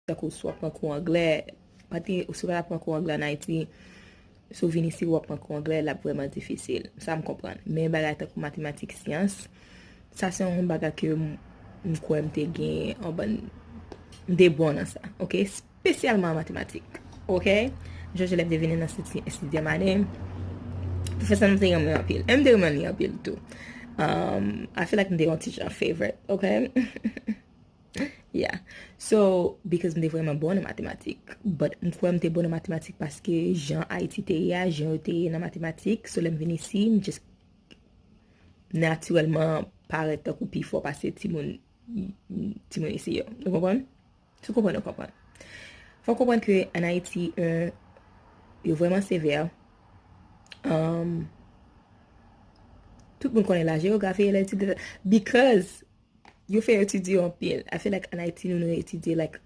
Tako sou apren kou anglais, pati ou sou apren kou anglais en Haiti, sou vini si ou apren kou anglais, la vreman difisil. Sa m kompran. Men bagay tako matematik science, sa se yon bagay ke m kwen mte gen, mde bon nan sa, ok? Spesyalman matematik, ok? Je lèv devine nan 7e ane, profesor mte yon mwen apil. Mde yon mwen apil tou. I feel like mde yon teacher favorite, ok? Yeah. So, because mde vreman bon nan matematik. But mkwen mte bon nan matematik paske jan Haiti te ya, jan te nan matematik. So, lem veni si, m just naturelman paret tak ou pi fo pase timon isi yo. Nou kompon? Sou kompon nou kompon. Fò kompon ke an Haiti, yo vreman sever. Tout moun konen la geografi, because you fais étudier en pile. I feel like en Haiti, nous étudier like